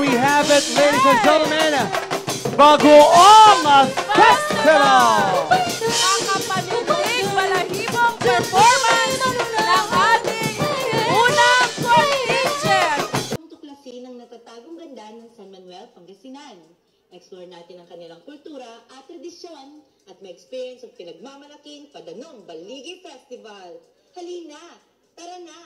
we have it, ladies and gentlemen. Bagoong Festival! Nakapanitig balahibong performance ng ating unang contingent. Tuklasin ang natatagong ganda ng San Manuel, Pangasinan. Explore natin ang kanilang kultura at tradisyon at may experience ang pinagmamalaking Padanong Baligi Festival. Halina! Tara na!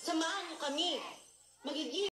Samahan niyo kami! Magiging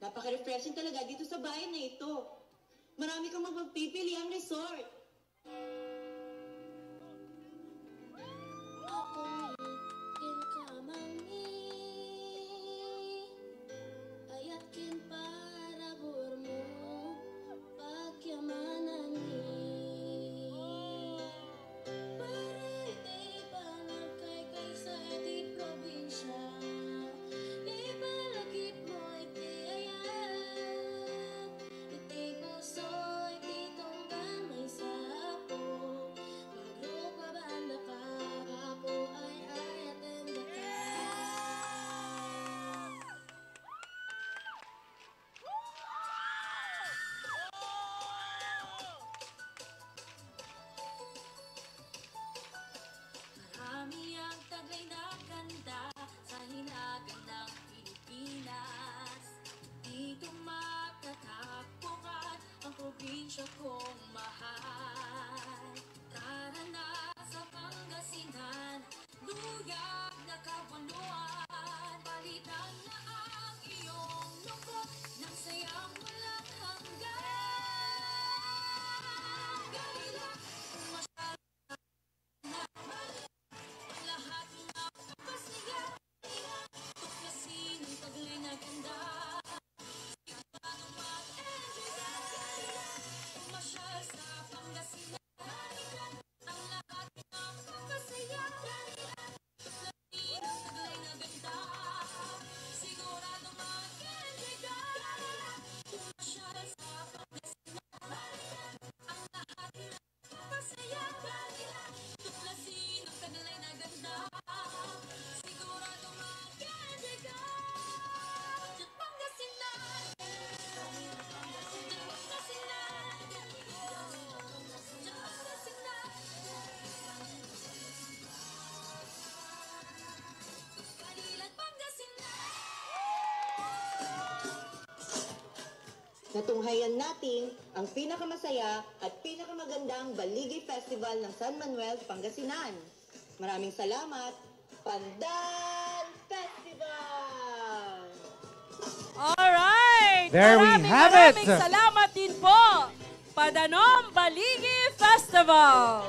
Napaka-refreshing talaga dito sa bayan na ito. Marami kang mapagpipili ang resort. Marami ang taglay na ganda sa hinagan ng Pilipinas. Dito matatagpuan ang probinsya kong mahal. Tara na sa Pangasinan, luyag na kabuluan. Palitan na ang iyong lungkot ng sayang walang hanggan. Galila, umasyal na lahat ng kapasaya. Tuklasin ang taglay na ganda. Sigurado mag-enjoy ka. Umasyal sa Pangasinan. Ang lahat ng kapasaya. Tuklasin ang taglay na ganda. Sigurado mag-enjoy ka. Umasyal sa Pangasinan. Ang lahat ng kapasaya. Tuklasin ang taglay na ganda. Sigurado mag-enjoy ka. Diyan Pangasinan. Diyan Pangasinan. Diyan Pangasinan. Kanilang Pangasinan. Natunghayan natin ang pinakamasaya at pinakamagandang Baligi Festival ng San Manuel, Pangasinan. Maraming salamat, Pandan Festival! Alright! There we have it. Maraming salamat din po, Padanom Baligi Festival!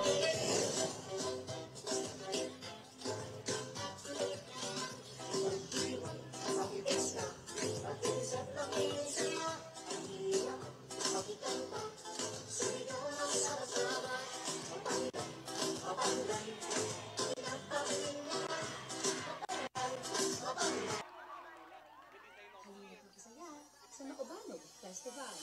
Sa Mapandan Festival.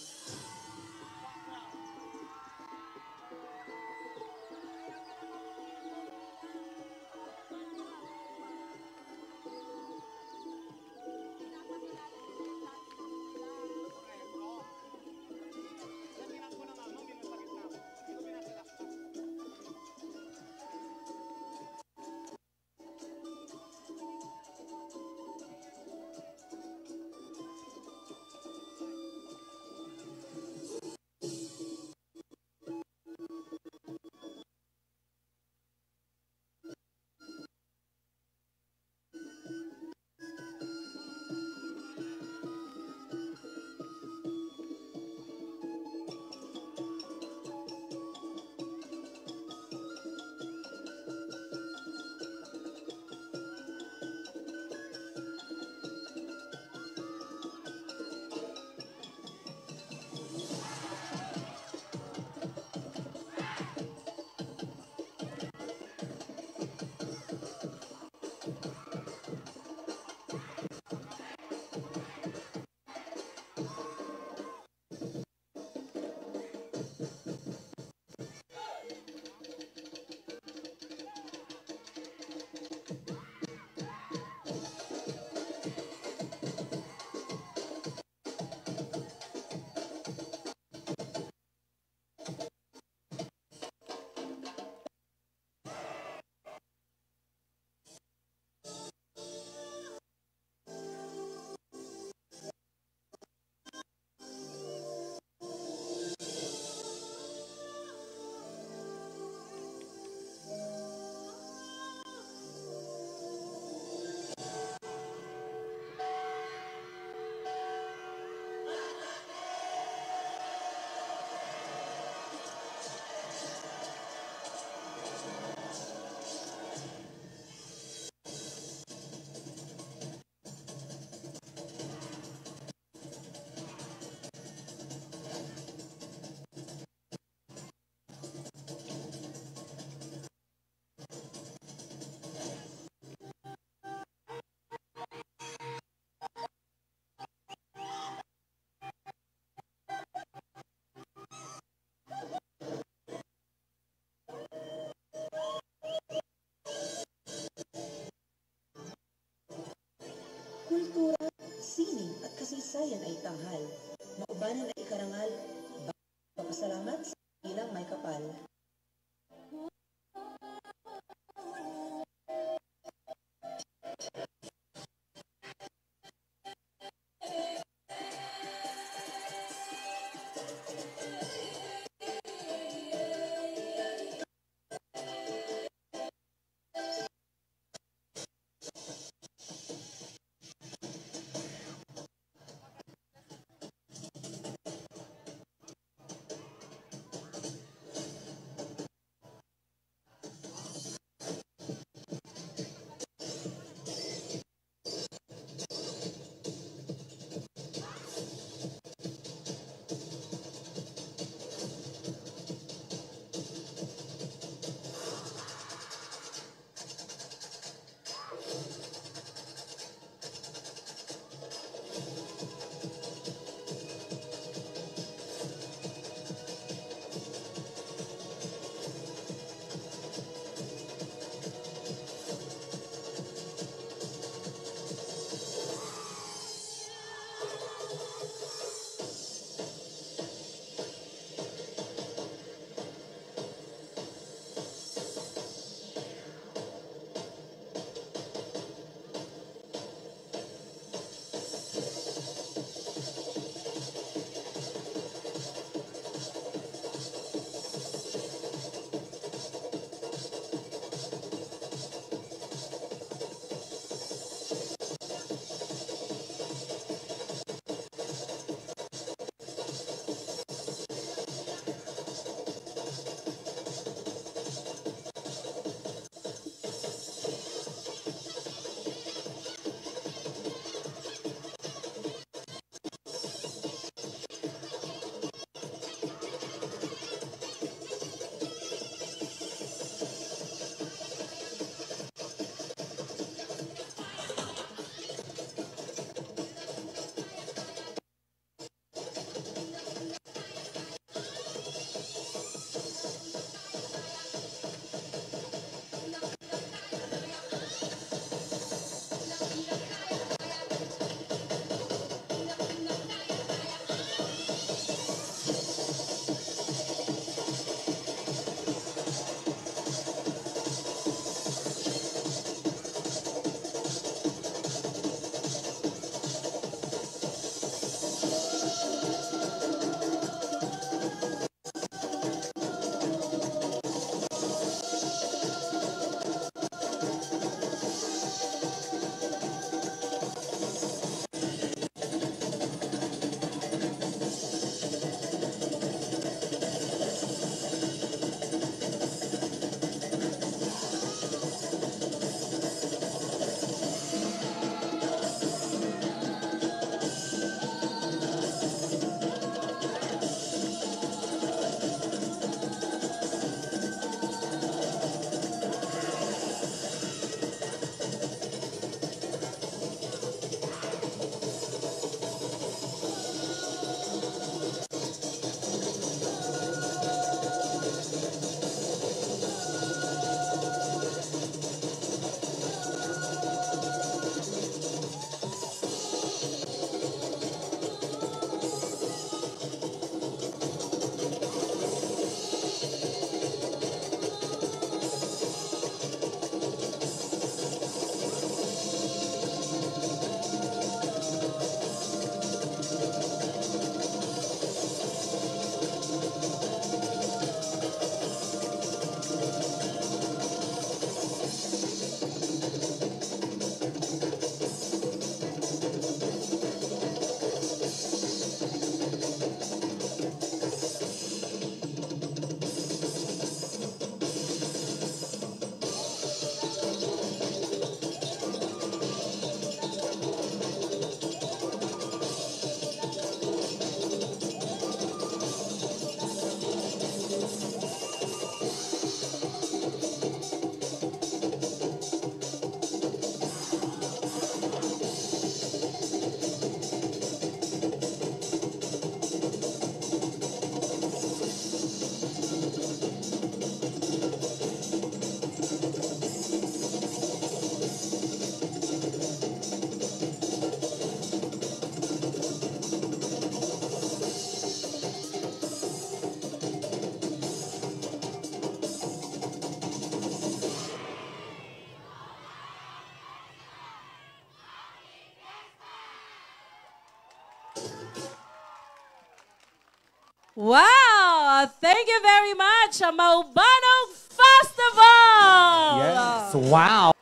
Wow! Thank you very much, Mapandan Festival! Yes. Wow.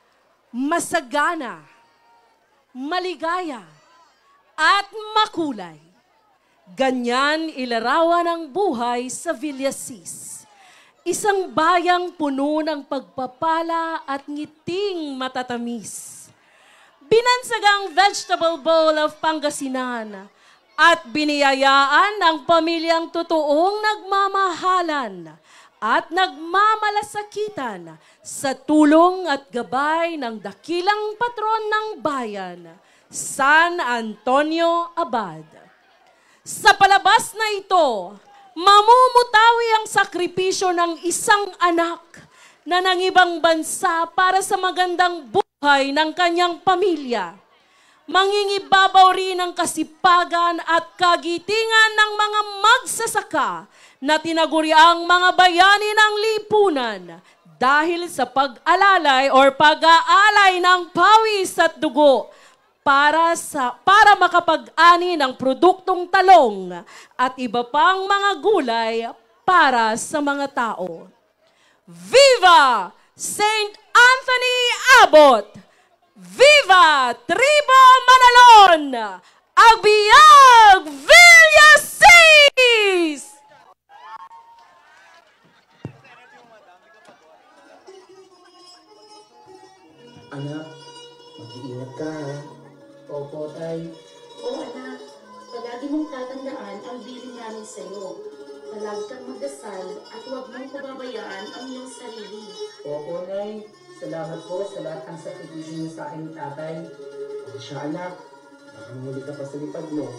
Masagana, maligaya, at makulay. Ganyan ilarawan ang buhay sa Villasis. Isang bayang puno ng pagpapala at ngiting matatamis. Binansagang vegetable bowl of Pangasinan at biniyayaan ng pamilyang totoong nagmamahalan at nagmamalasakitan sa tulong at gabay ng dakilang patron ng bayan, San Antonio Abad. Sa palabas na ito, mamumutawi ang sakripisyo ng isang anak na nangibang bansa para sa magandang buhay ng kanyang pamilya. Mangingibabaw rin ang kasipagan at kagitingan ng mga magsasaka na tinaguriang mga bayani ng lipunan dahil sa pag-alalay or pag-aalay ng pawis at dugo para makapag-ani ng produktong talong at iba pang mga gulay para sa mga tao. Viva Saint Anthony Abbot! Viva Tribo Manalon! Agbiag Villasis! Anak, mag-iingat ka ha. Opo, tay. Oo anak, palagi mong tatandaan ang bilin namin sa'yo. Palagi kang magdasal at huwag mong pababayaan ang iyong sarili. Opo, nay. Salamat po sa lahat ng sakripisyo niyo sa akin ni tatay. O siya, anak. Makamuli ka pa sa lipad mo.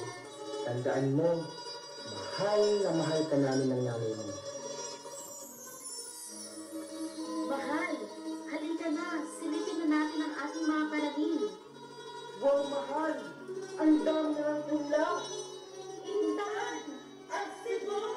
Tandaan mo, mahal ka namin ng nanay mo. Mahal, halika na. Silipin na natin ang ating mga palahin. Wow, mahal! Ang dami ng ulam! Intan at sibol!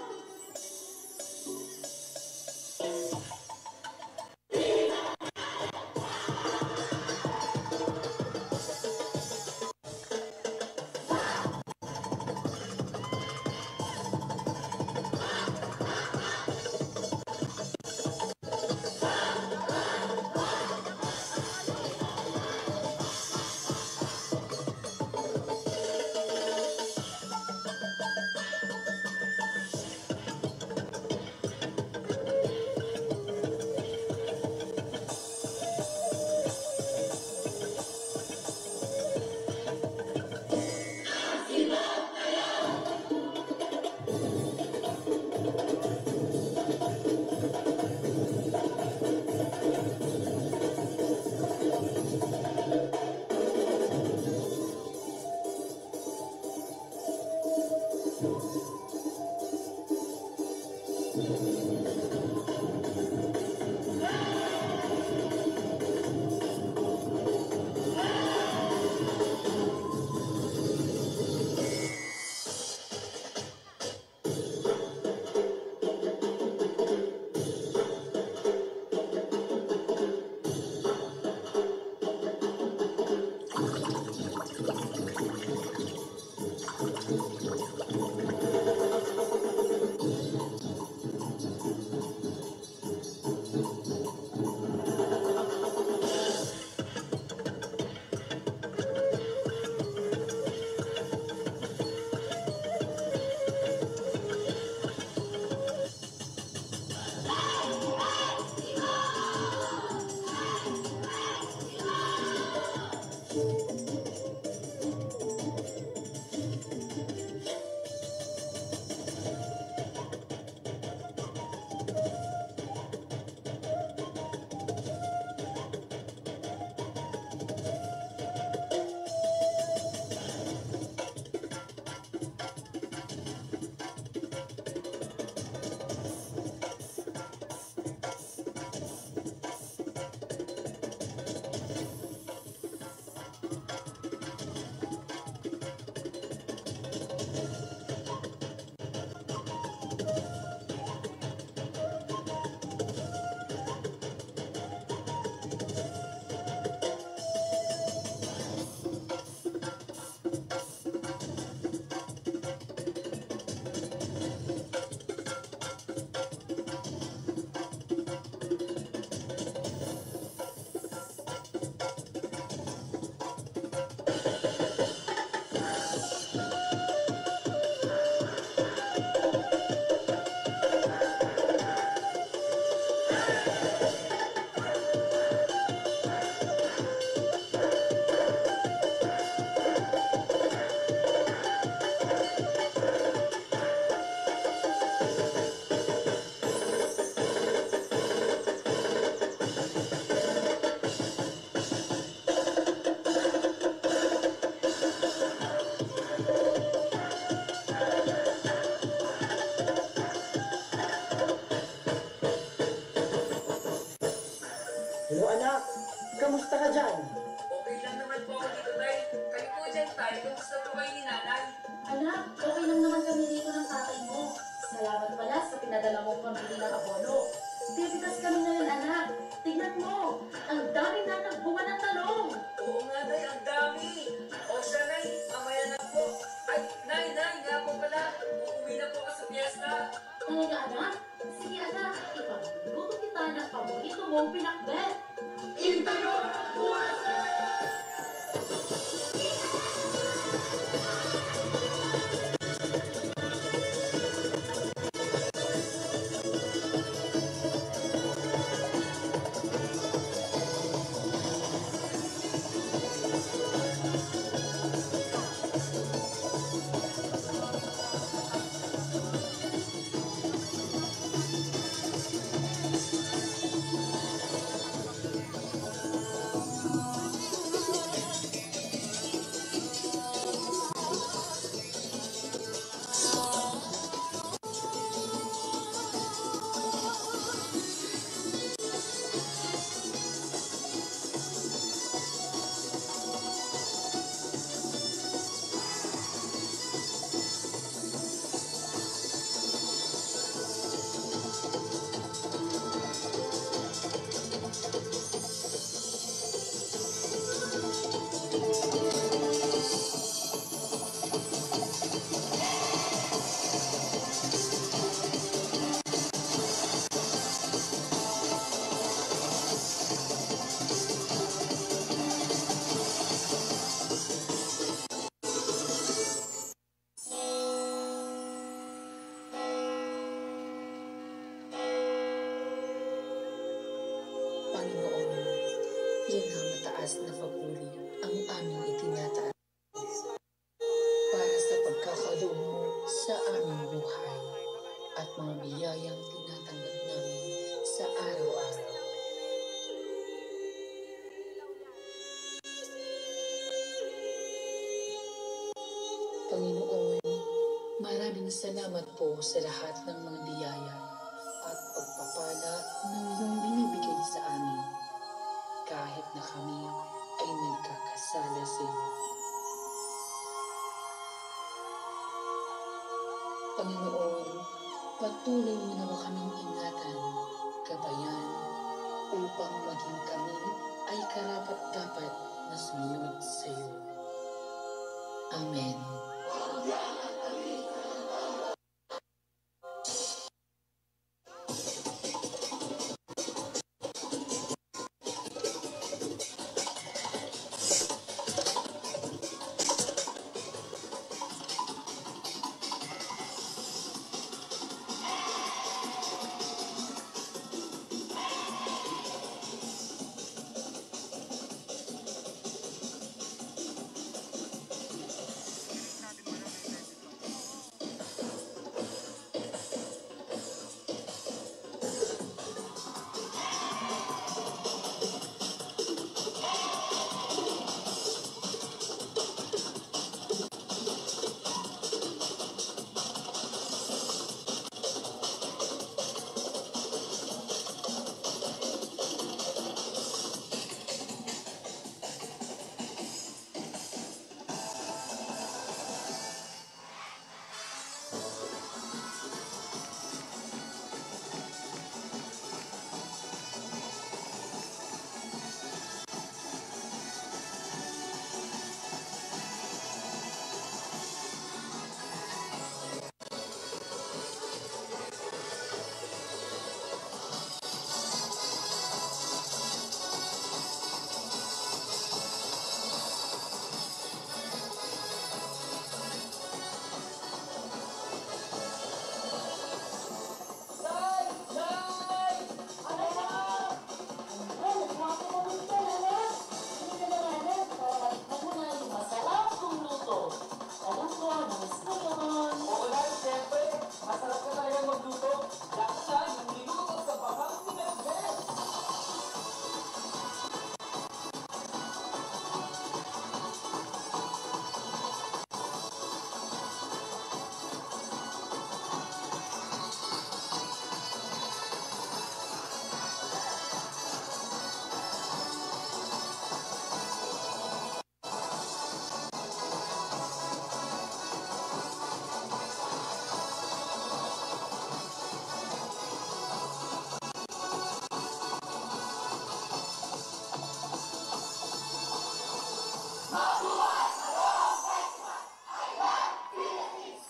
Kamusta ka dyan? Okay lang naman po ako dito, Tay. Kayo po dyan, Tay. Kamusta po kayo ni Nanay? Anak, okay lang naman kami dito ng tatay mo. Salamat pala sa pinadala mong pambili ng abono. Bibitas kami ngayon, anak. Tignan mo, ang dami na nagbunga ng talong. Oo nga, Tay. Ang dami. O siya, Nay. Mamaya na po. Ay, Nay, nga po pala. Uuwi na po ka sa piyesta. Talaga, anak? Sige, anak. Ipagluto kita ng paborito mong pinakbet. Intayo ang buwasa! Panginoon, pinakamataas na papuri ang aming itinataas para sa pagkakaloob mo sa aming buhay at mga biyayang tinatanggap namin sa araw-araw. Panginoon, maraming salamat po sa lahat ng mga biyaya at pagpapala na iyong binibigay sa amin kahit na kami ay nagkakasala sa iyo. Panginoon, patuloy mo nawa kaming ingatan, gabayan, upang maging kami ay karapat-dapat na sumunod sa iyo. Amen.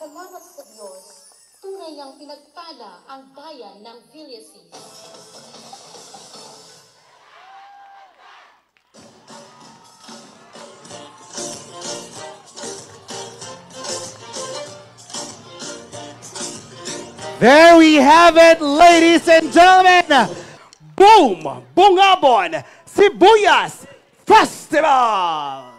Salamat sa Diyos, tunay niyang pinagpala ang bayan ng Villasis. There we have it, ladies and gentlemen. Boom! Bungabon Sibuyas Festival!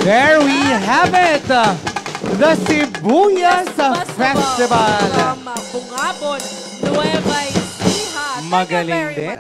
There we have it! The Sibuyas Festival! From Bungabon, Nueva Ecija. Thank you Magaling very din. much.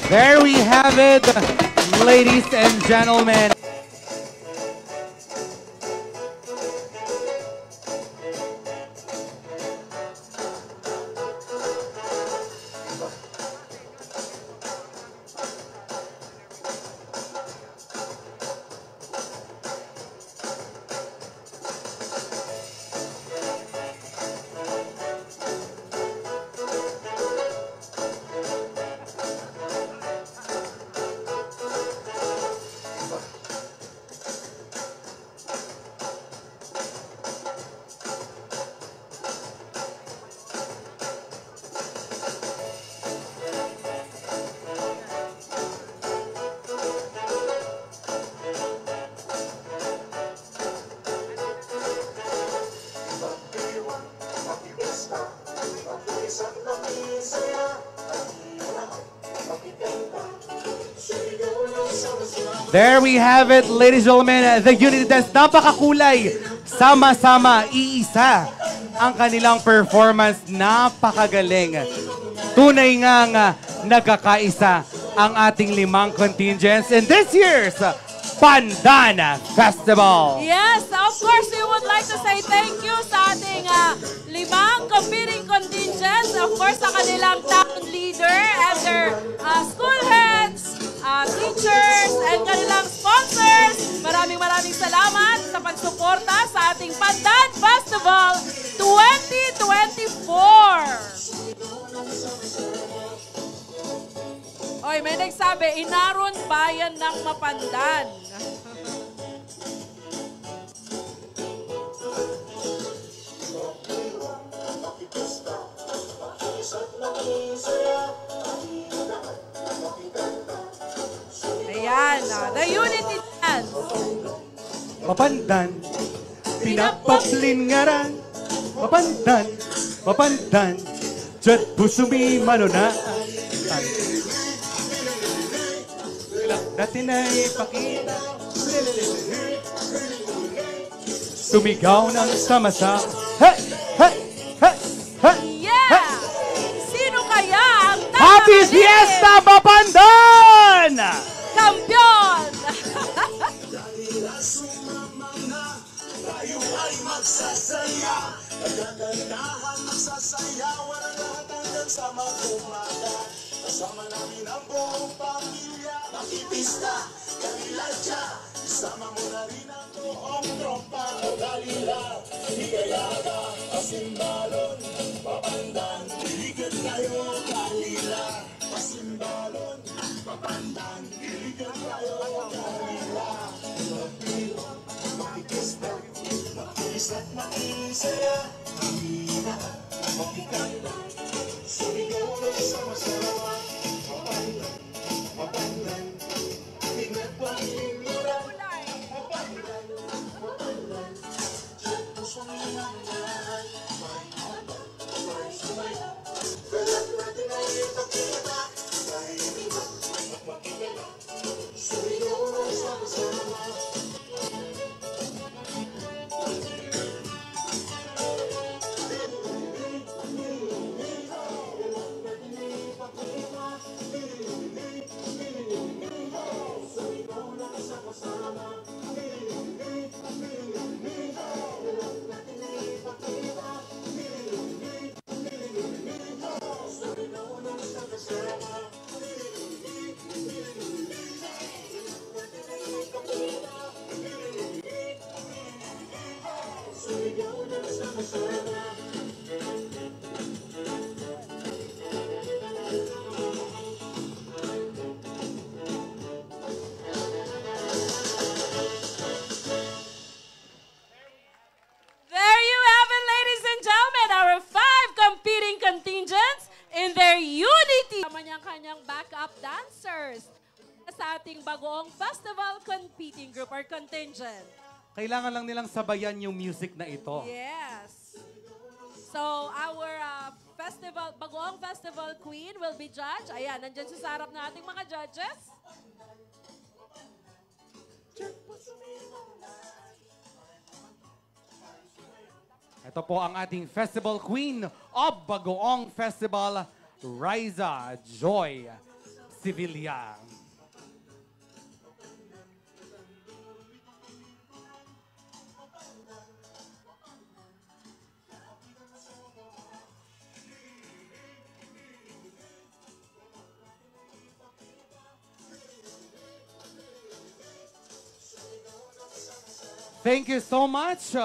There we have it, ladies and gentlemen. There we have it, ladies and gentlemen, the Unity Dance. Napakakulay, sama-sama, iisa ang kanilang performance. Napakagaling. Tunay ngang nagkakaisa ang ating 5 contingents in this year's Pandan Festival. Yes, of course, we would like to say thank you sa ating 5 competing contingents. Of course, sa kanilang town leader and their school heads, teachers, and kanilang sponsors. Maraming salamat sa pagsuporta sa ating Pandan Festival 2024. Oy, may nagsabi, Inaron Bayan ng Mapandan. Ayan, the Unity Dance. Mapandan, pinapaplingaran. Mapandan, mapandan, jet pusumi manunaan. Natin ay ipakita. Sumigaw ng sama-sama. Hey! Hey! Hey! Hey! Yeah! Sino kaya ang Happy Fiesta, Mapandan! Kampiyon! Tayo ay magsasaya, nagagandahan, magsasayawan ang lahat hanggang sa mag-umaga. Kasama namin ang buong pamilya, makipista, kaniladya. Isama mo na rin ang buong tropa o galila. Higayada, pasimbalon, Mapandan, iligan kayo, galila. Pasimbalon, Mapandan, iligan kayo, galila. Magpilon, makikista, makisa't makisaya. Mahina, makikanta, sumigaw na sama-sama. Mapandan, Mapandan, ingat pa inuran. Mapandan, Mapandan, dyan po sumihangan. May haba, may sumaya. Kalat natin ay ipakita. Tahimik at makikita, sumigaw na sama-sama. There you have it, ladies and gentlemen, our 5 competing contingents in their unity. Kasama niyang kanyang backup dancers sa ating bagoong festival competing group or contingent. Kailangan lang nilang sabayan yung music na ito. Yes. So, our bagoong festival queen will be judged. Ayan, nandyan siya sa harap ng ating mga judges. Ito po ang ating festival queen of Bagoong Festival, Riza Joy. Sevilla. Thank you so much,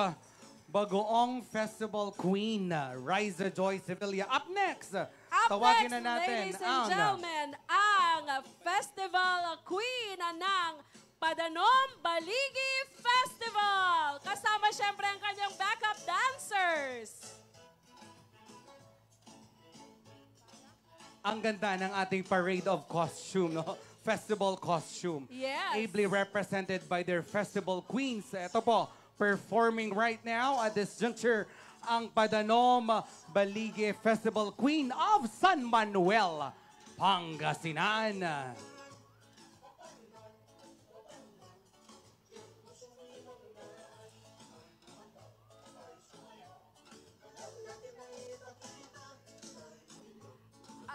Bagoong Festival Queen, Riza Joy Sevilla. Up next, tawagin na natin ladies and gentlemen, ang Festival Queen ng Padanom Baligi Festival. Kasama siyempre ang kanyang backup dancers. Ang ganda ng ating parade of costume, no? Festival costume. Yes. Ably represented by their festival queens. Ito po, performing right now at this juncture, ang Padanom Baligi Festival Queen of San Manuel, Pangasinan.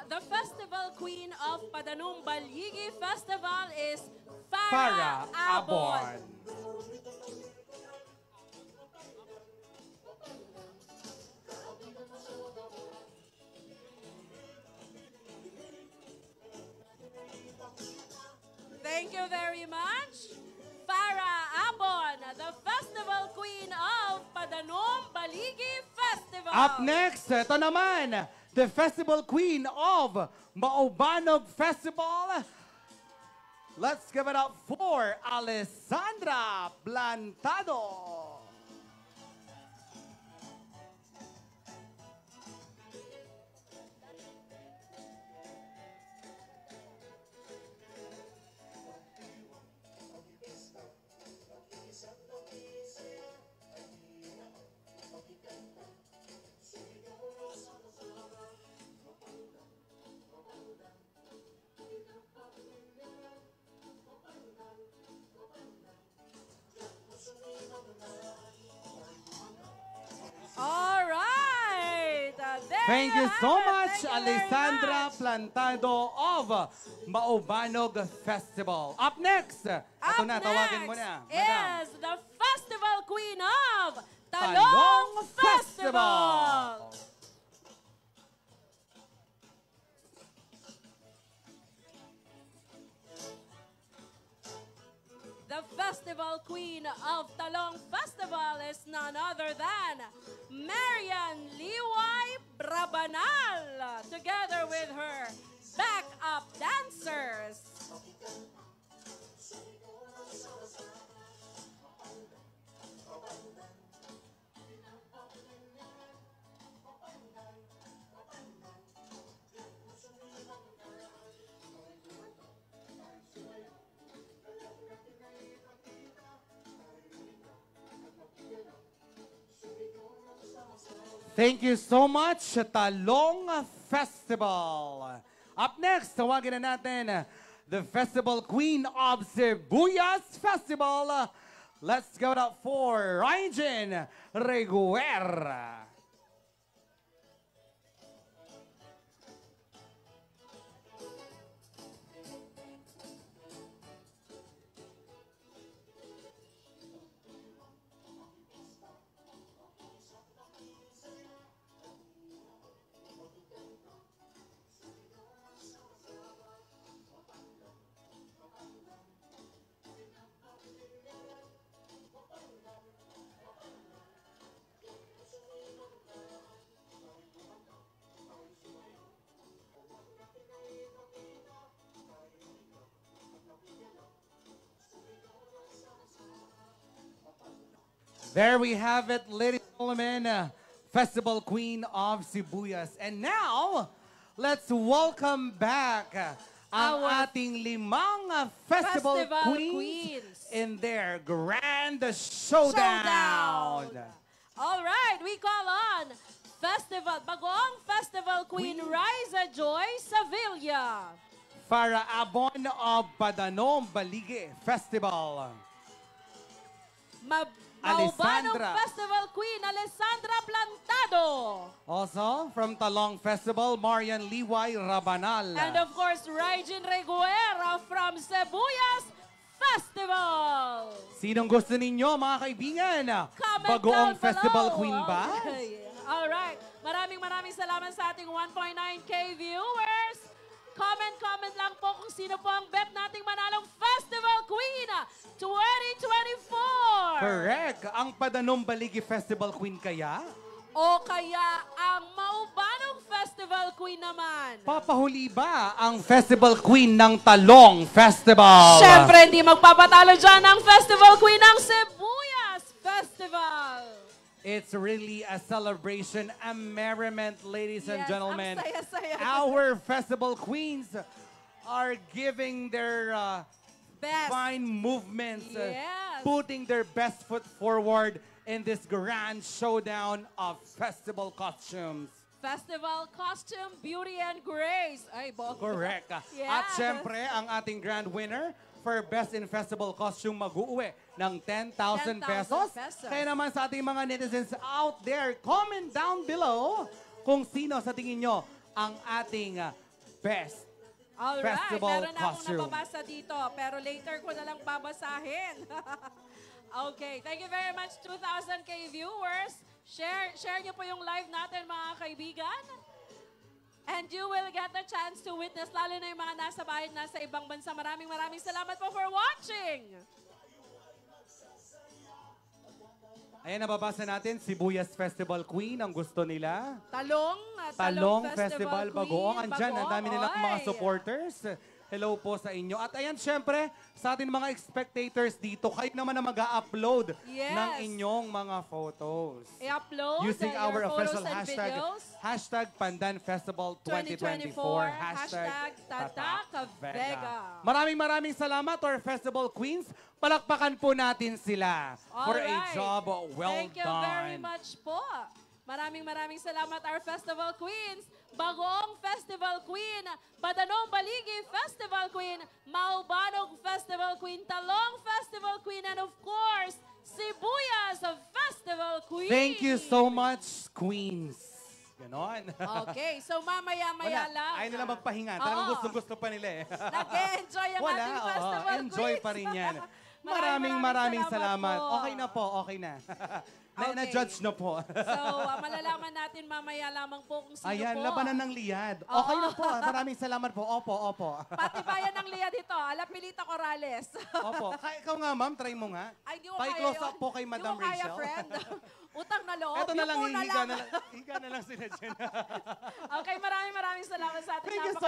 The festival queen of Padanom Baligi Festival is Farah Farah Abon. Abon. Thank you very much. Farah Abon, the festival queen of Padanom Baligi Festival. Up next, ito naman, the festival queen of Mapandan Festival. Let's give it up for Alessandra Plantado. All right. Thank you so much, Thank you very Alessandra much. Plantado of Mapandan Festival. Up next, ito Up na, tawagin mo na. Madam. is the festival queen of Talong Talong Festival. Festival. The festival queen of Talong Festival is none other than Marian Liway Brabanal, together with her backup dancers. Thank you so much, Talong Festival. Up next, tawagin na natin the Festival Queen of Sibuyas Festival. Let's give it up for Ryan Reguera. There we have it, ladies and gentlemen, Festival Queen of Sibuyas. And now, let's welcome back ang Our ating limang Festival Queens in their grand showdown. All right, we call on Bagoong Festival Queen Riza Joy Sevilla. Farah Abon of Padanom Baligi Festival. Maubanong Alessandra. Festival Queen Alessandra Plantado. Also, from Talong Festival, Marian Liway Rabanal. And of course, Regine Reguera from Sibuyas Festival. Sinong gusto ninyo, mga kaibigan? Comment Bagoong down Festival below. Queen ba? Okay. Alright. Maraming salamat sa ating 1.9K viewers. Comment lang po kung sino po ang bet nating manalong Festival Queen 2024. Correct. Ang Padanom Baligi Festival Queen kaya? O kaya ang Maubanong Festival Queen naman? Papahuli ba ang Festival Queen ng Talong Festival? Siyempre, hindi magpapatalo dyan ang Festival Queen ng Sibuyas Festival. It's really a celebration, a merriment, ladies and Yes, gentlemen. ang saya-saya. Our Festival Queens are giving their Best. fine movements, Yes. putting their best foot forward in this grand showdown of festival costumes. Festival Costume, Beauty and Grace. Ay, bongga. Correct. Yes. At syempre, ang ating grand winner for Best in Festival Costume mag-uwi ng 10,000 pesos. Kaya naman sa ating mga netizens out there, comment down below kung sino sa tingin nyo ang ating best Alright, festival meron na akong costume. nababasa dito, pero later ko na lang babasahin. Okay, thank you very much 2,000K viewers. Share nyo po yung live natin mga kaibigan. And you will get the chance to witness, lalo na yung mga nasa bahay, nasa ibang bansa. Maraming salamat po for watching. Ayan, nababasa natin, Sibuyas Festival Queen, ang gusto nila. Talong Festival Queen, Bagoong. Andyan, ang dami nilang mga Oy. supporters. Hello po sa inyo. At ayan, syempre, sa ating mga spectators dito, kayo naman na mag-upload Yes. ng inyong mga photos. I-upload Using your our photos official and hashtag, videos. hashtag Pandan Festival 2024, hashtag Tatakavega. Maraming salamat, our festival queens. Palakpakan po natin sila for a Alright. job well Thank you done. very much po. Maraming salamat, our festival queens. Bagoong Festival Queen, Padanong Baligi Festival Queen, Maubanog Festival Queen, Talong Festival Queen, and of course, Sibuyas Festival Queen. Thank you so much, queens. Ganon. Okay, so mamaya-maya lang. Ayaw nila magpahinga. Talagang Oo. gustong-gusto pa nila eh. Nag-enjoy ang Wala, ating oo. festival Enjoy queens. pa rin yan. Maraming salamat. po. Okay na po, okay na. Okay. Na-judge na po. So, malalaman natin mamaya lamang po kung sino Ayan, po. labanan ng liyad. Oo. Okay na po. Maraming salamat po. Opo. Patibayan ng liya dito. Alapilita Corrales. Opo. Ikaw nga, ma'am, try mo nga. Ay, di mo kaya Pa-close yun. up po kay Madam Di mo kaya, Rachel. friend. Utang na loob. Ito na lang, Yung una higa na lang sila dyan. Okay, maraming salamat sa ating Thank you so